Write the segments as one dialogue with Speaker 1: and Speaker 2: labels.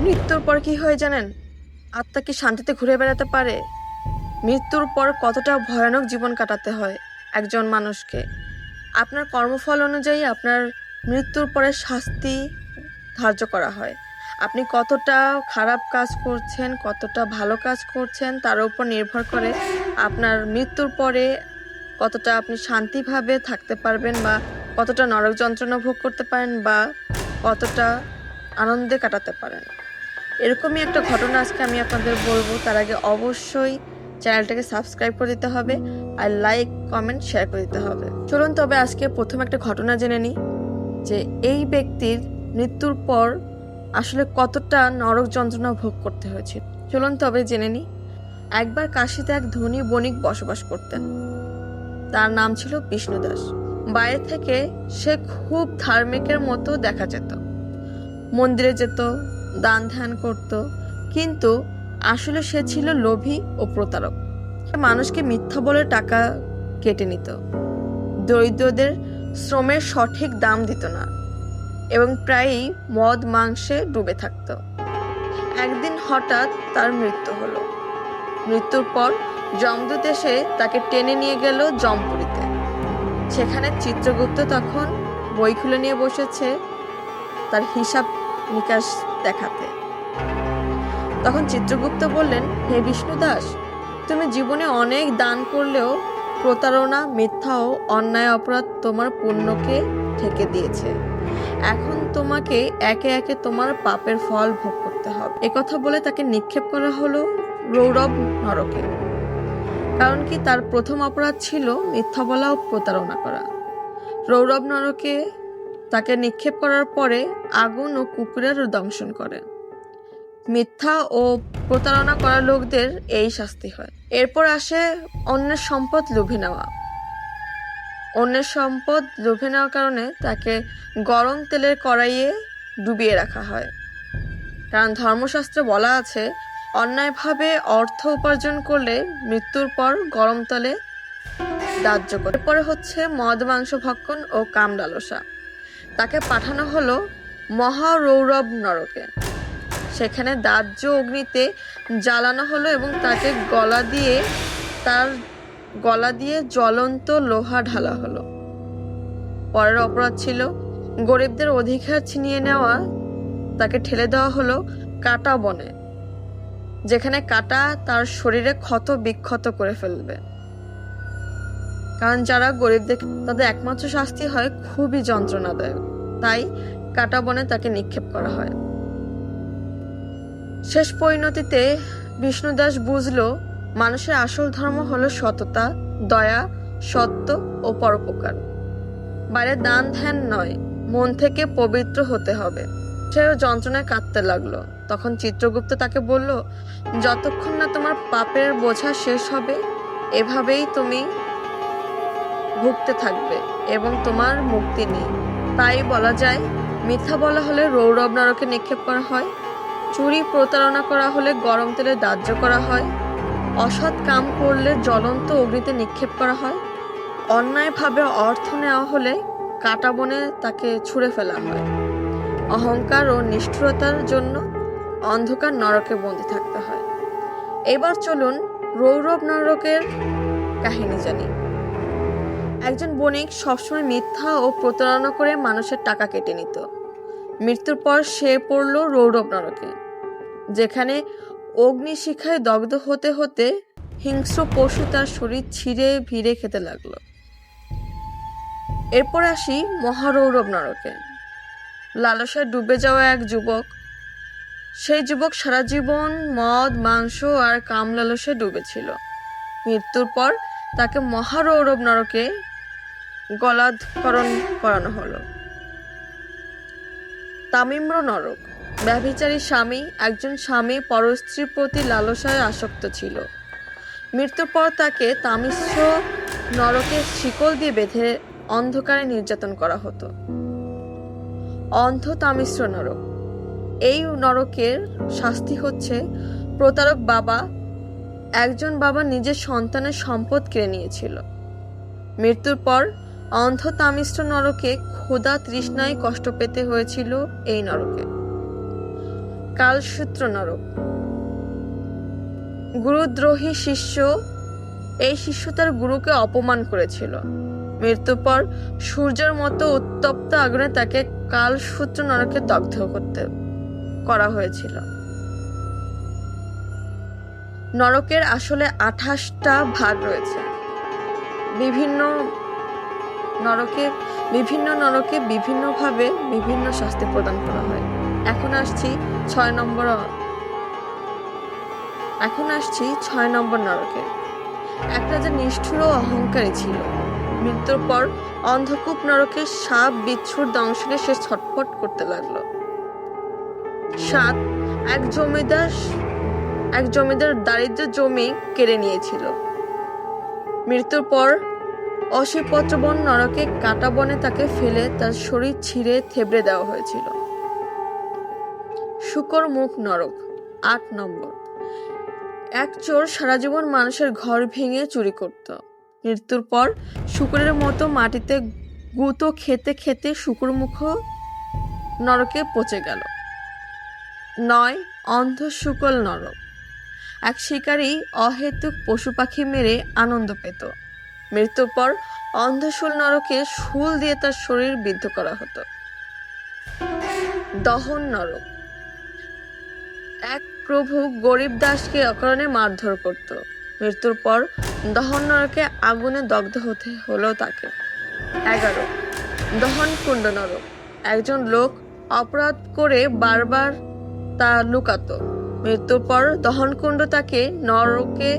Speaker 1: মৃত্যুর পর কি হয় জানেন? আত্মা কি শান্তিতে ঘুরে বেড়াতে পারে? মৃত্যুর পর কতটা ভয়ানক জীবন কাটাতে হয় একজন মানুষকে। আপনার কর্মফল অনুযায়ী আপনার মৃত্যুর পরে শাস্তি ধার্য করা হয়। আপনি কতটা খারাপ কাজ করছেন, কতটা ভালো কাজ করছেন তার উপর নির্ভর করে আপনার মৃত্যুর পরে কতটা আপনি শান্তিভাবে থাকতে পারবেন, বা কতটা নরক যন্ত্রণা ভোগ করতে পারেন, বা কতটা আনন্দে কাটাতে পারেন। এরকমই একটা ঘটনা আজকে আমি আপনাদের বলবো। তার আগে অবশ্যই চ্যানেলটাকে সাবস্ক্রাইব করে দিতে হবে আর লাইক, কমেন্ট, শেয়ার করে দিতে হবে। চলুন তবে আজকে প্রথম একটা ঘটনা জেনে নিই যে এই ব্যক্তির মৃত্যুর পর আসলে কতটা নরক যন্ত্রণা ভোগ করতে হয়েছিল। চলুন তবে জেনে নিই। একবার কাশীতে এক ধনী বণিক বসবাস করতেন। তার নাম ছিল বিষ্ণুদাস। বাইরে থেকে সে খুব ধার্মিকের মতো দেখা যেত, মন্দিরে যেত, দান ধ্যান করত, কিন্তু আসলে সে ছিল লোভী ও প্রতারক। মানুষকে মিথ্যা বলে টাকা কেটে নিত, দরিদ্রদের শ্রমের সঠিক দাম দিত না এবং প্রায়ই মদ মাংসে ডুবে থাকত। একদিন হঠাৎ তার মৃত্যু হলো। মৃত্যুর পর যমদূত এসে তাকে টেনে নিয়ে গেল যমপুরীতে। সেখানে চিত্রগুপ্ত তখন বই খুলে নিয়ে বসেছে তার হিসাব নিকাশ দেখাতে। তখন চিত্রগুপ্ত বললেন, হে বিষ্ণুদাস, তুমি জীবনে অনেক দান করলেও প্রতারণা, মিথ্যা ও অন্যায় অপরাধ তোমার পুণ্যকে ঢেকে দিয়েছে। এখন তোমাকে একে একে তোমার পাপের ফল ভোগ করতে হবে। একথা বলে তাকে নিক্ষেপ করা হলো রৌরব নরকে। কারণ কি, তার প্রথম অপরাধ ছিল মিথ্যা বলা ও প্রতারণা করা। রৌরব নরকে তাকে নিক্ষেপ করার পরে আগুন ও কুকুরের দংশন করে। মিথ্যা ও প্রতারণা করা লোকদের এই শাস্তি হয়। এরপর আসে অন্যের সম্পদ লোভে নেওয়া। অন্যের সম্পদ লোভে নেওয়ার কারণে তাকে গরম তেলের কড়াইয়ে ডুবিয়ে রাখা হয়। কারণ ধর্মশাস্ত্রে বলা আছে, অন্যায়ভাবে অর্থ উপার্জন করলে মৃত্যুর পর গরম তেলে দাহ্য করে। এরপরে হচ্ছে মদ মাংস ভক্ষণ ও কাম লালসা। তাকে পাঠানো হলো মহারৌরব নরকে। সেখানে দাহ্য অগ্নিতে জ্বালানো হলো এবং তাকে তার গলা দিয়ে জ্বলন্ত লোহা ঢালা হলো। পরের অপরাধ ছিল গরিবদের অধিকার ছিনিয়ে নেওয়া। তাকে ঠেলে দেওয়া হলো কাটা বনে, যেখানে কাটা তার শরীরে ক্ষত বিক্ষত করে ফেলবে। কারণ যারা গরিবদের, তাদের একমাত্র শাস্তি হয় খুবই যন্ত্রণাদায়ক, তাই কাটা বনে তাকে নিক্ষেপ করা হয়। শেষ পরিণতিতে বিষ্ণুদাস বুঝল, মানুষের আসল ধর্ম হলো সততা, দয়া, সত্য ও পরোপকার। বাইরে দান ধ্যান নয়, মন থেকে পবিত্র হতে হবে। সেও যন্ত্রণায় কাঁদতে লাগলো। তখন চিত্রগুপ্ত তাকে বলল, যতক্ষণ না তোমার পাপের বোঝা শেষ হবে, এভাবেই তুমি ভুগতে থাকবে এবং তোমার মুক্তি নেই। তাই বলা যায়, মিথ্যা বলা হলে রৌরব নরকে নিক্ষেপ করা হয়, চুরি প্রতারণা করা হলে গরম তেলে দাহ্য করা হয়, অসৎ কাম করলে জ্বলন্ত অগ্নিতে নিক্ষেপ করা হয়, অন্যায়ভাবে অর্থ নেওয়া হলে কাটা বনে তাকে ছুঁড়ে ফেলা হয়, অহংকার ও নিষ্ঠুরতার জন্য অন্ধকার নরকে বন্দী থাকতে হয়। এবার চলুন রৌরব নরকের কাহিনী জানি। একজন বণিক সবসময় মিথ্যা ও প্রতারণা করে মানুষের টাকা কেটে নিত। মৃত্যুর পর সে পড়ল রৌরব নরকে, যেখানে অগ্নিশিখায় দগ্ধ হতে হতে হিংস্র পশু তার শরীর ছিঁড়ে ভিড়ে খেতে লাগলো। এরপর আসি মহারৌরব নরকে। লালসায় ডুবে যাওয়া এক যুবক। সেই যুবক সারা জীবন মদ মাংস আর কাম লালসায় ডুবেছিল। মৃত্যুর পর তাকে মহারৌরব নরকে গলাধকরণ করানো হলো। তামিম্র নরক। ব্যভিচারী স্বামী। একজন স্বামী পরস্ত্রীর প্রতি লালসায় আসক্ত ছিল। মৃত্যুর পর তাকে তামিশ্র নরকে শিকল দিয়ে বেঁধে অন্ধকারে নির্যাতন করা হতো। অন্ধ তামিশ্র নরক। এই নরকের শাস্তি হচ্ছে প্রতারক বাবা। একজন বাবা নিজের সন্তানের সম্পদ কেড়ে নিয়েছিল। মৃত্যুর পর অন্ধ তামিশ্র নরকে ক্ষুধা তৃষ্ণায় কষ্ট পেতে হয়েছিল এই নরকে। কালসূত্র নরক। গুরুদ্রোহী শিষ্য, এই শিষ্য তার গুরুকে অপমান করেছিল। মৃত্যুর পর সূর্যের মতো উত্তপ্ত আগুনে তাকে কালসূত্র নরকে দগ্ধ করা হয়েছিল। নরকের আসলে 28টা ভাগ রয়েছে। বিভিন্ন নরকে বিভিন্নভাবে বিভিন্ন শাস্তি প্রদান করা হয়। এখন আসছি 6 নম্বর নরকে। এক রাজা নিষ্ঠুর ও অহংকারী ছিল। মৃত্যুর পর অন্ধকূপ নরকে সাপ বিচ্ছুর দংশনে সে ছটফট করতে লাগলো। 7, এক জমিদার দারিদ্র জমি কেড়ে নিয়েছিল। মৃত্যুর পর অশীপত্রবন নরকে কাটা বনে তাকে ফেলে তার শরীর ছিঁড়ে থেবড়ে দেওয়া হয়েছিল। শূকর মুখ নরক। 8 নম্বর। এক চোর সারা জীবন মানুষের ঘর ভেঙে চুরি করত। মৃত্যুর পর শূকরের মতো মাটিতে গুঁতো খেতে খেতে শূকরমুখ নরকে পচে গেল। 9, অন্ধ শুকল নরক। এক শিকারী অহেতুক পশু পাখি মেরে আনন্দ পেত। মৃত্যুর পর অন্ধশুল নরকে শুল দিয়ে তার শরীর বিদ্ধ করা হতো। দহন নরক। এক প্রভু গরিব দাসকে অকারণে মারধর করত। মৃত্যুর পর দহন নরকে আগুনে দগ্ধ হতে হলো তাকে। 11, দহন কুণ্ড নরক। একজন লোক অপরাধ করে বারবার তা লুকাতো। মৃত্যুর পর দহনকুণ্ড তাকে নরকে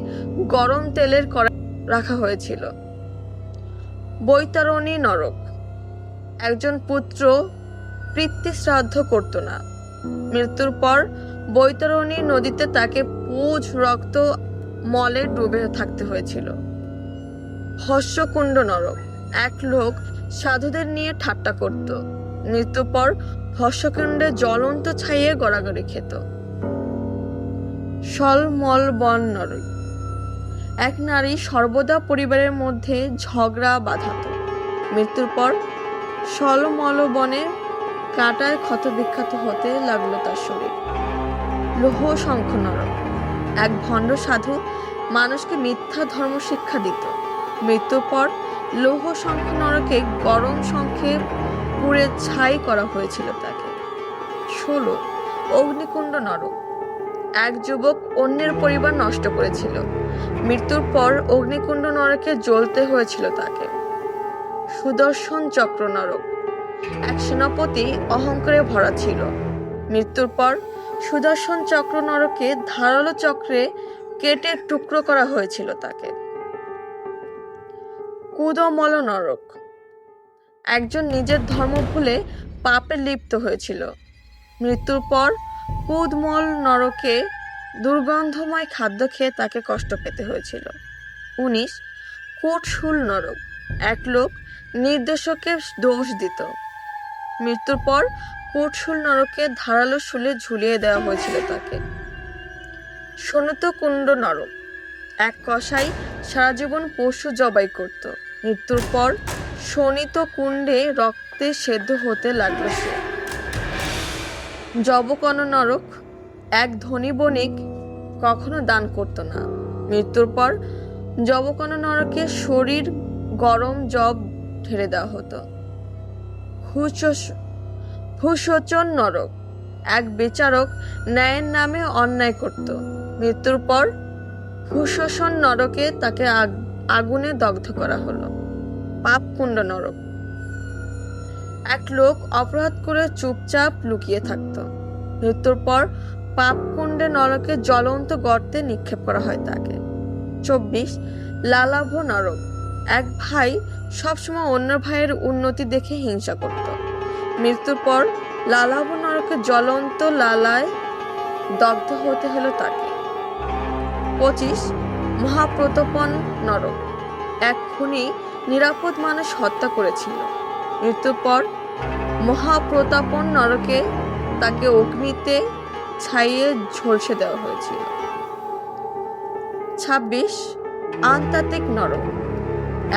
Speaker 1: গরম তেলের কড়াই রাখা হয়েছিল। বৈতরণী নরক। একজন পুত্র পিতৃ শ্রাদ্ধ করত না। মৃত্যুর পর বৈতরণী নদীতে তাকে পুজ রক্ত মলে ডুবে থাকতে হয়েছিল। ভস্মকুণ্ড নরক। এক লোক সাধুদের নিয়ে ঠাট্টা করত। মৃত্যুর পর ভস্মকুণ্ডে জ্বলন্ত ছাইয়ে গড়াগড়ি খেত। সলমল বন নরক। এক নারী সর্বদা পরিবারের মধ্যে ঝগড়া বাঁধাত। মৃত্যুর পর সলমল বনে কাঁটায় ক্ষত বিক্ষত হতে লাগলো তার শরীর। লৌহ শঙ্খ নরক। এক ভণ্ড সাধু মানুষকে মিথ্যা ধর্ম শিক্ষা দিত। মৃত্যুর পর লৌহ শঙ্খ নরকে গরম শঙ্খে পুড়ে ছাই করা হয়েছিল তাকে। 16, অগ্নিকুণ্ড নরক। এক যুবক অন্যের পরিবার নষ্ট করেছিল। মৃত্যুর পর অগ্নিকুণ্ড নরকে জ্বলতে হয়েছিল তাকে। সুদর্শন চক্র নরক। এক সেনাপতি অহংকারে ভরা ছিল। মৃত্যুর পর সুদর্শন চক্র নরকে ধারালো চক্রে কেটে টুকরো করা হয়েছিল তাকে। কুদমল নরক। একজন নিজের ধর্ম ভুলে পাপে লিপ্ত হয়েছিল। মৃত্যুর পর কুদমল নরকে দুর্গন্ধময় খাদ্য খেয়ে তাকে কষ্ট পেতে হয়েছিল। 19, কূটশূল নরক। এক লোক নির্দোষকে দোষ দিত। মৃত্যুর পর কূটশূল নরকে ধারালো শুলে ঝুলিয়ে দেওয়া হয়েছিল তাকে। শোণিতকুণ্ড নরক। এক কসাই সারা জীবন পশু জবাই করত। মৃত্যুর পর শোণিত কুণ্ডে রক্তে সেদ্ধ হতে লাগলো সে। যবকন নরক। এক ধনী বণিক কখনো দান করত না। মৃত্যুর পর যবকন নরকে শরীর গরম জব ঢেলে দেওয়া হতো। ভূষোচন নরক। এক বিচারক ন্যায়ের নামে অন্যায় করত। মৃত্যুর পর ভূষোচন নরকে তাকে আগুনে দগ্ধ করা হলো। পাপকুণ্ড নরক। এক লোক অপরাধ করে চুপচাপ লুকিয়ে থাকত। মৃত্যুর পর পাপকুণ্ডে নরকে জ্বলন্ত গর্তে নিক্ষেপ করা হয় তাকে। 24, লালাভ নরক। এক ভাই সবসময় অন্য ভাইয়ের উন্নতি দেখে হিংসা করত। মৃত্যুর পর লালাভ নরকে জ্বলন্ত লালায় দগ্ধ হতে হলো তাকে। 25, মহাপ্রতাপন নরক। এক খুনি নিরাপদ মানুষ হত্যা করেছিল। মৃত্যুর পর মহাপ্রতাপন নরকে তাকে অগ্নিতে ছাইয়ে ঝলসে দেওয়া হয়েছিল। 26, আন্তাতিক নরক।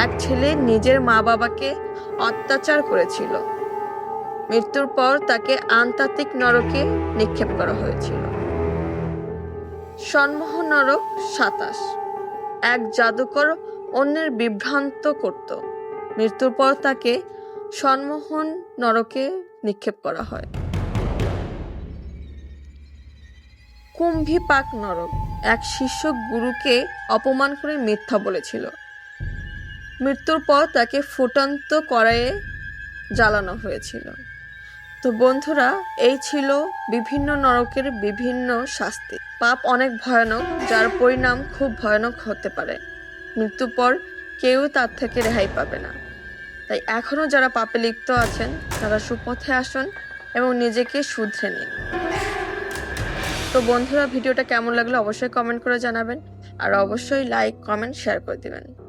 Speaker 1: এক ছেলে নিজের মা বাবাকে অত্যাচার করেছিল। মৃত্যুর পর তাকে আন্তার্কটিক নরকে নিক্ষেপ করা হয়েছিল। সন্মোহন নরক 27। এক জাদুকর অন্যের বিভ্রান্ত করত। মৃত্যুর পর তাকে সন্মোহন নরকে নিক্ষেপ করা হয়। কুম্ভীপাক নরক। এক শিষ্য গুরুকে অপমান করে মিথ্যা বলেছিল। মৃত্যুর পর তাকে ফুটন্ত কড়াইয়ে জ্বালানো হয়েছিল। তো বন্ধুরা, এই ছিল বিভিন্ন নরকের বিভিন্ন শাস্তি। পাপ অনেক ভয়ানক, যার পরিণাম খুব ভয়ানক হতে পারে। মৃত্যুর পর কেউ তার থেকে রেহাই পাবে না। তাই এখনো যারা পাপে লিপ্ত আছেন তারা সুপথে আসুন এবং নিজেকে শুধরে নিন। তো বন্ধুরা, ভিডিওটা কেমন লাগলো অবশ্যই কমেন্ট করে জানাবেন, আর অবশ্যই লাইক, কমেন্ট, শেয়ার করে দিবেন।